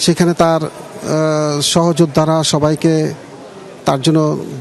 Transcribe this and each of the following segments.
সেখানে তার সহযোদ্ধারা সবাইকে তার জন্য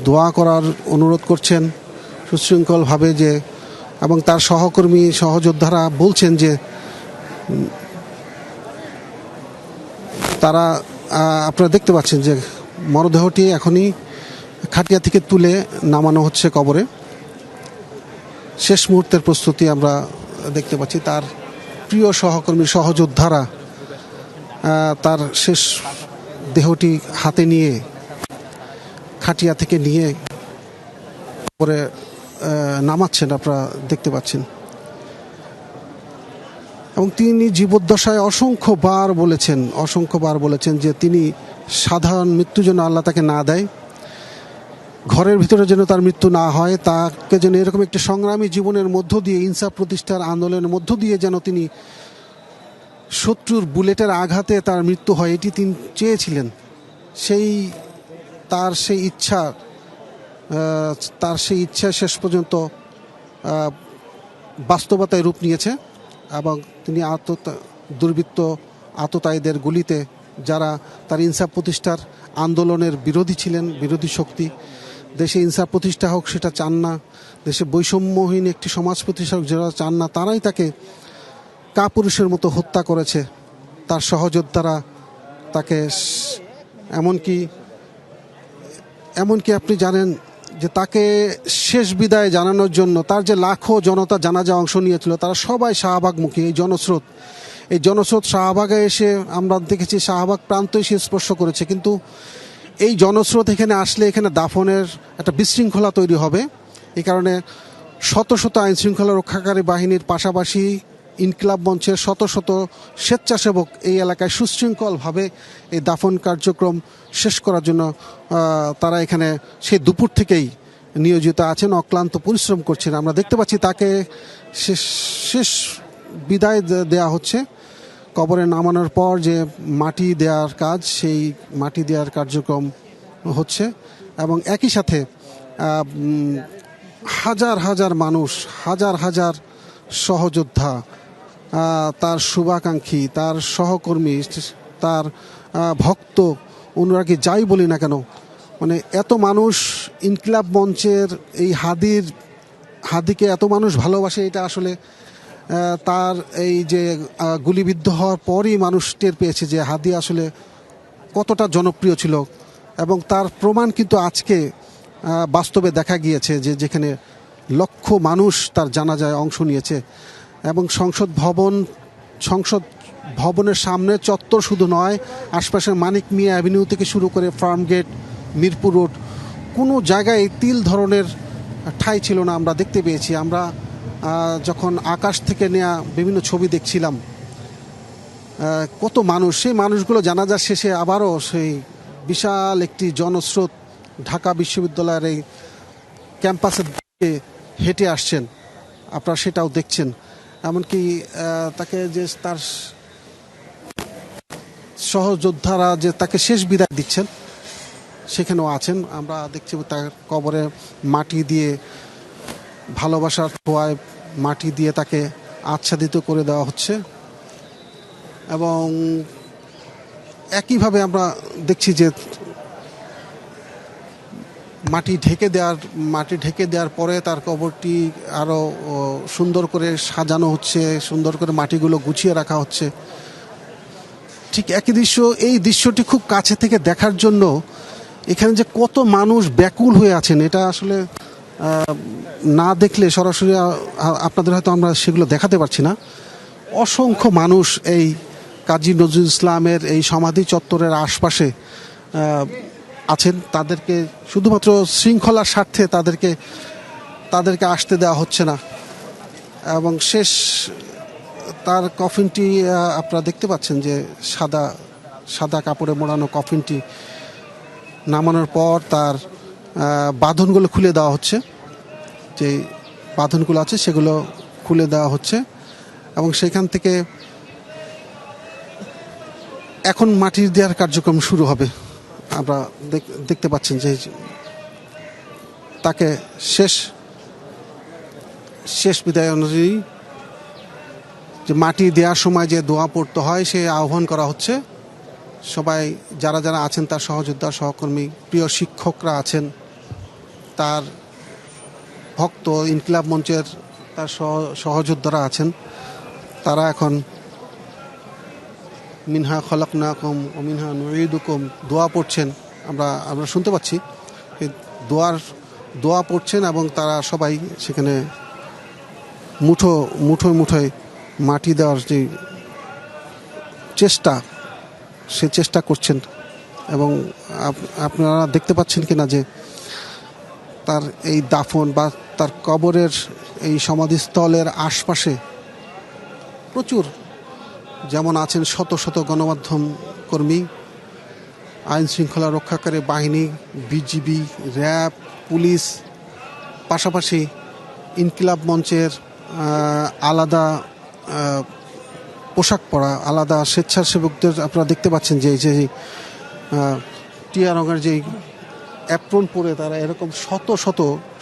দোয়া করার অনুরোধ করছেন সুশৃঙ্খলভাবে, যে এবং তার সহকর্মী সহযোদ্ধারা বলছেন যে তারা আপনারা দেখতে পাচ্ছেন যে মরদেহটি এখনই খাটিয়া থেকে তুলে নামানো হচ্ছে কবরে। শেষ মুহূর্তের প্রস্তুতি আমরা দেখতে পাচ্ছি। তার প্রিয় সহকর্মী সহযোদ্ধারা তার শেষ দেহটি হাতে নিয়ে খাটিয়া থেকে নিয়ে কবরে নামাচ্ছেন, আপনারা দেখতে পাচ্ছেন। এবং তিনি জীবদ্দশায় অসংখ্যবার বলেছেন যে তিনি সাধারণ মৃত্যু যেন আল্লাহ তাকে না দেয়, ঘরের ভিতরে যেন তার মৃত্যু না হয়, তাকে যেন এরকম একটি সংগ্রামী জীবনের মধ্য দিয়ে, ইনসাফ প্রতিষ্ঠার আন্দোলনের মধ্য দিয়ে যেন তিনি শত্রুর বুলেটের আঘাতে তার মৃত্যু হয়, এটি তিনি চেয়েছিলেন। তার সেই ইচ্ছা শেষ পর্যন্ত বাস্তবতায় রূপ নিয়েছে। এবং তিনি দুর্বৃত্ত আততায়ীদের গুলিতে, যারা তার ইনসাফ প্রতিষ্ঠার আন্দোলনের বিরোধী ছিলেন, বিরোধী শক্তি, দেশে ইনসাফ প্রতিষ্ঠা হোক সেটা চান না, দেশে বৈষম্যহীন একটি সমাজ প্রতিষ্ঠা হোক যারা চান না, তারাই তাকে কাপুরুষের মতো হত্যা করেছে। তার সহযোদ্ধারা তাকে এমনকি আপনি জানেন যে তাকে শেষ বিদায় জানানোর জন্য তার যে লাখো জনতা জানাজা অংশ নিয়েছিল, তারা সবাই শাহবাগমুখী। এই জনস্রোত শাহবাগে এসে আমরা দেখেছি, শাহবাগ প্রান্ত এসে স্পর্শ করেছে। কিন্তু এই জনস্রোত এখানে আসলে এখানে দাফনের একটা বিশৃঙ্খলা তৈরি হবে। এই কারণে শত শত আইনশৃঙ্খলা রক্ষাকারী বাহিনীর পাশাপাশি ইনকিলাব মঞ্চের শত শত স্বেচ্ছাসেবক এই এলাকায় সুশৃঙ্খলভাবে এই দাফন কার্যক্রম শেষ করার জন্য তারা এখানে সেই দুপুর থেকেই নিয়োজিত আছেন, অক্লান্ত পরিশ্রম করছেন। আমরা দেখতে পাচ্ছি তাকে শেষ বিদায় দেয়া হচ্ছে। কবরে নামানোর পর যে মাটি দেওয়ার কাজ, সেই মাটি দেওয়ার কার্যক্রম হচ্ছে। এবং একই সাথে হাজার হাজার মানুষ, হাজার হাজার সহযোদ্ধা, তার শুভাকাঙ্ক্ষী, তার সহকর্মী, তার ভক্ত, অনুরাগী, যাই বলি না কেন, মানে এত মানুষ ইনকিলাব মঞ্চের এই হাদিকে এত মানুষ ভালোবাসে, এটা আসলে তার এই যে গুলিবিদ্ধ হওয়ার পরই মানুষ টের পেয়েছে যে হাদি আসলে কতটা জনপ্রিয় ছিল। এবং তার প্রমাণ কিন্তু আজকে বাস্তবে দেখা গিয়েছে, যে যেখানে লক্ষ মানুষ তার জানাজায় অংশ নিয়েছে। এবং সংসদ ভবনের সামনে চত্বর শুধু নয়, আশপাশের মানিক মিয়া অ্যাভিনিউ থেকে শুরু করে ফার্মগেট, মিরপুর রোড, কোনো জায়গায় তিল ধরনের ঠাঁই ছিল না। আমরা দেখতে পেয়েছি, আমরা যখন আকাশ থেকে নেওয়া বিভিন্ন ছবি দেখছিলাম, কত মানুষ, সেই মানুষগুলো জানাজার শেষে আবারও সেই বিশাল একটি জনস্রোত ঢাকা বিশ্ববিদ্যালয়ের এই ক্যাম্পাসের দিকে হেঁটে আসছেন, আপনারা সেটাও দেখছেন। এমনকি তাকে যে তার সহযোদ্ধারা যে তাকে শেষ বিদায় দিচ্ছেন সেখানেও আছেন। আমরা দেখছি তার কবরে মাটি দিয়ে, ভালোবাসার ছোঁয়ায় মাটি দিয়ে তাকে আচ্ছাদিত করে দেওয়া হচ্ছে। এবং একইভাবে আমরা দেখছি যে মাটি ঢেকে দেওয়ার পরে তার কবরটি আরও সুন্দর করে সাজানো হচ্ছে, সুন্দর করে মাটিগুলো গুছিয়ে রাখা হচ্ছে। ঠিক একই দৃশ্য, এই দৃশ্যটি খুব কাছে থেকে দেখার জন্য এখানে যে কত মানুষ ব্যাকুল হয়ে আছেন, এটা আসলে না দেখলে সরাসরি আপনাদের হয়তো আমরা সেগুলো দেখাতে পারছি না। অসংখ্য মানুষ এই কাজী নজরুল ইসলামের এই সমাধি চত্বরের আশপাশে আছেন। তাদেরকে শুধুমাত্র শৃঙ্খলার স্বার্থে তাদেরকে আসতে দেওয়া হচ্ছে না। এবং শেষ তার কফিনটি আপনারা দেখতে পাচ্ছেন যে সাদা কাপড়ে মোড়ানো কফিনটি নামানোর পর তার বাঁধনগুলো খুলে দেওয়া হচ্ছে, যে বাঁধনগুলো আছে সেগুলো খুলে দেওয়া হচ্ছে। এবং সেখান থেকে এখন মাটির দেওয়ার কার্যক্রম শুরু হবে। আমরা দেখতে পাচ্ছেন যে তাকে শেষ বিদায় অনুযায়ী যে মাটি দেওয়ার সময় যে দোয়া পড়তে হয়, সে আহ্বান করা হচ্ছে। সবাই যারা যারা আছেন, তার সহযোদ্ধা সহকর্মী, প্রিয় শিক্ষকরা আছেন, তার ভক্ত, ইনকিলাব মঞ্চের তার সহযোদ্ধারা আছেন, তারা এখন মিনহা খলাকনাকুম ও মিনহা নুঈদুকুম দোয়া পড়ছেন। আমরা শুনতে পাচ্ছি দোয়া পড়ছেন, এবং তারা সবাই সেখানে মুঠোয় মাটি দেওয়ার যে চেষ্টা করছেন। এবং আপনারা দেখতে পাচ্ছেন কিনা যে তার এই দাফন বা তার কবরের এই সমাধিস্থলের আশপাশে প্রচুর, যেমন আছেন শত শত গণমাধ্যম কর্মী, আইন শৃঙ্খলা রক্ষাকারী বাহিনী, বিজিবি, র্যাব, পুলিশ, পাশাপাশি ইনকিলাব মঞ্চের আলাদা পোশাক পরা আলাদা স্বেচ্ছাসেবকদের আপনারা দেখতে পাচ্ছেন যে টিয়া রঙের যেই অ্যাপ্রন পরে তারা এরকম শত শত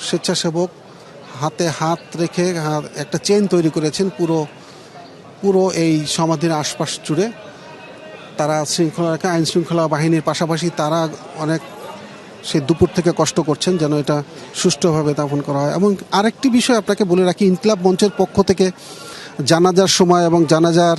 স্বেচ্ছাসেবক হাতে হাত রেখে একটা চেইন তৈরি করেছেন পুরো এই সমাধির আশপাশ জুড়ে। তারা আইন শৃঙ্খলা বাহিনীর পাশাপাশি তারা অনেক সেই দুপুর থেকে কষ্ট করছেন যেন এটা সুষ্ঠুভাবে দাফন করা হয়। এবং আরেকটি বিষয় আপনাকে বলে রাখি, ইনকিলাব মঞ্চের পক্ষ থেকে জানাজার সময় এবং জানাজার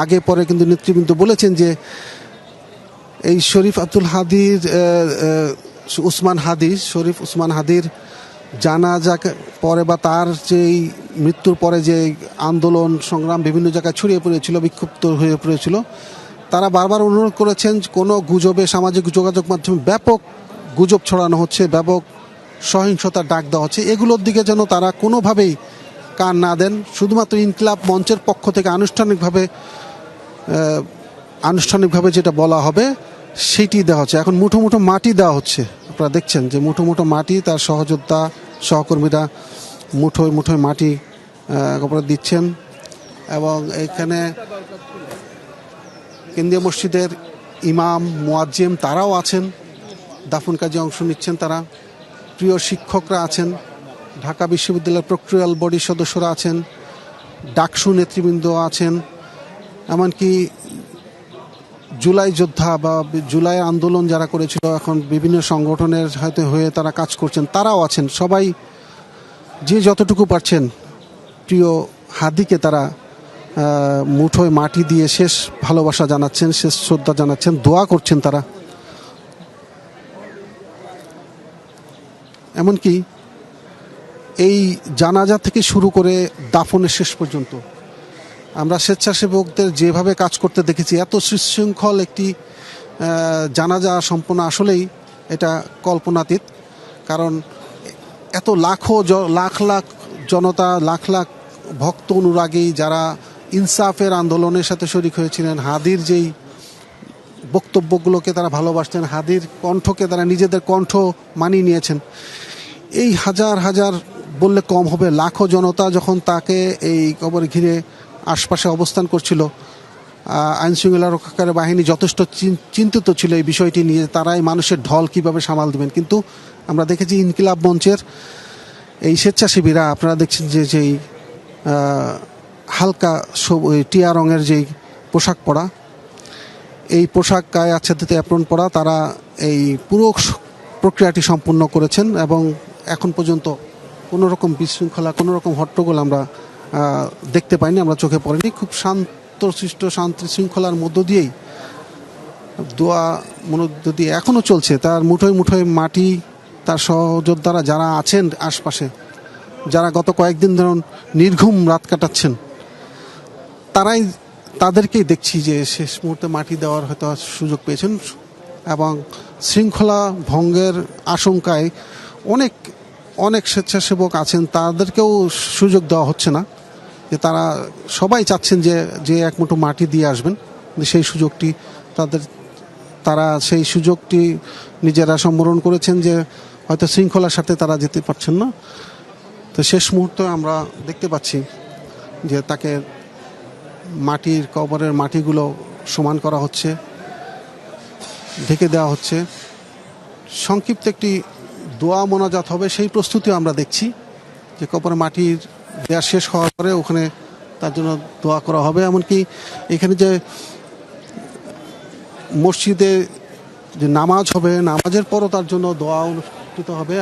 আগে পরে কিন্তু নেতৃবৃন্দ বলেছেন যে এই শরীফ উসমান হাদির জানাজা পরে বা তার যেই মৃত্যুর পরে যে আন্দোলন সংগ্রাম বিভিন্ন জায়গায় ছড়িয়ে পড়েছিল, বিক্ষুব্ধ হয়ে পড়েছিল, তারা বারবার অনুরোধ করেছেন কোনো গুজবে সামাজিক যোগাযোগ মাধ্যমে ব্যাপক গুজব ছড়ানো হচ্ছে, ব্যাপক সহিংসতার ডাক দেওয়া হচ্ছে, এগুলোর দিকে যেন তারা কোনোভাবেই কান না দেন। শুধুমাত্র ইনকিলাব মঞ্চের পক্ষ থেকে আনুষ্ঠানিকভাবে যেটা বলা হবে সেইটি দেওয়া হচ্ছে। এখন মুঠো মাটি দেওয়া হচ্ছে, আপনারা দেখছেন যে মুঠো মাটি তার সহযোদ্ধা সহকর্মীরা মুঠোয় মাটি কবরে দিচ্ছেন। এবং এখানে কেন্দ্রীয় মসজিদের ইমাম, মুয়াজ্জিম তারাও আছেন, দাফন কাজে অংশ নিচ্ছেন। তারা প্রিয় শিক্ষকরা আছেন, ঢাকা বিশ্ববিদ্যালয়ের প্রক্রিয়াল বডির সদস্যরা আছেন, ডাকসু নেতৃবৃন্দ আছেন, এমনকি জুলাই যোদ্ধা বা জুলাই আন্দোলন যারা করেছিল এখন বিভিন্ন সংগঠনের হয়তো হয়ে তারা কাজ করছেন, তারাও আছেন। সবাই যে যতটুকু পারছেন প্রিয় হাদিকে তারা মুঠোয় মাটি দিয়ে শেষ ভালোবাসা জানাচ্ছেন, শেষ শ্রদ্ধা জানাচ্ছেন, দোয়া করছেন তারা। এমনকি এই জানাজা থেকে শুরু করে দাফনের শেষ পর্যন্ত আমরা স্বেচ্ছাসেবকদের যেভাবে কাজ করতে দেখেছি, এত সুশৃঙ্খল একটি জানাজা সম্পন্ন, আসলেই এটা কল্পনাতীত। কারণ এত লাখ লাখ জনতা, লাখ ভক্ত অনুরাগী যারা ইনসাফের আন্দোলনের সাথে শরিক হয়েছিলেন, হাদির যেই বক্তব্যগুলোকে তারা ভালোবাসতেন, হাদির কণ্ঠকে তারা নিজেদের কণ্ঠ মানিয়ে নিয়েছেন, এই হাজার বললে কম হবে, লাখো জনতা যখন তাকে এই কবর ঘিরে আশপাশে অবস্থান করছিল, আইনশৃঙ্খলা রক্ষাকারী বাহিনী যথেষ্ট চিন্তিত ছিল এই বিষয়টি নিয়ে, তারাই মানুষের ঢল কিভাবে সামাল দিবেন। কিন্তু আমরা দেখেছি ইনকিলাব মঞ্চের এই স্বেচ্ছাসেবীরা, আপনারা দেখছেন যে যেই হালকা টিয়া রঙের যেই পোশাক পরা, এই পোশাক গায়ে আচ্ছাদিত অ্যাপ্রন পরা, তারা এই পুরো প্রক্রিয়াটি সম্পূর্ণ করেছেন। এবং এখন পর্যন্ত কোনো রকম বিশৃঙ্খলা, কোনো রকম হট্টগোল আমরা দেখতে পাইনি, আমরা চোখে পড়েনি। খুব শান্তশিষ্ট শান্তি শৃঙ্খলার মধ্য দিয়েই দোয়া দিয়ে এখনও চলছে। তার মুঠোয় মাটি, তার সহযোদ্ধারা যারা আছেন আশপাশে, যারা গত কয়েকদিন ধরুন নির্ঘুম রাত কাটাচ্ছেন, তাদেরকেই দেখছি যে শেষ মুহূর্তে মাটি দেওয়ার হয়তো সুযোগ পেয়েছেন। এবং শৃঙ্খলা ভঙ্গের আশঙ্কায় অনেক স্বেচ্ছাসেবক আছেন, তাদেরকেও সুযোগ দেওয়া হচ্ছে না, যে তারা সবাই চাচ্ছেন যে এক মুঠো মাটি দিয়ে আসবেন, সেই সুযোগটি তারা সেই সুযোগটি নিজেরা সম্বরণ করেছেন, যে হয়তো শৃঙ্খলার সাথে তারা যেতে পারছেন না। তো শেষ মুহূর্তে আমরা দেখতে পাচ্ছি যে তাকে কবরের মাটিগুলো সমান করা হচ্ছে, ঢেকে দেওয়া হচ্ছে। সংক্ষিপ্ত একটি দোয়া মোনাজাত হবে, সেই প্রস্তুতিও আমরা দেখছি, যে কবরের মাটির দেওয়া শেষ হওয়ার পরে ওখানে তার জন্য দোয়া করা হবে। এমনকি এখানে যে মসজিদে যে নামাজ হবে, নামাজের পরও তার জন্য দোয়া অনুষ্ঠিত হবে।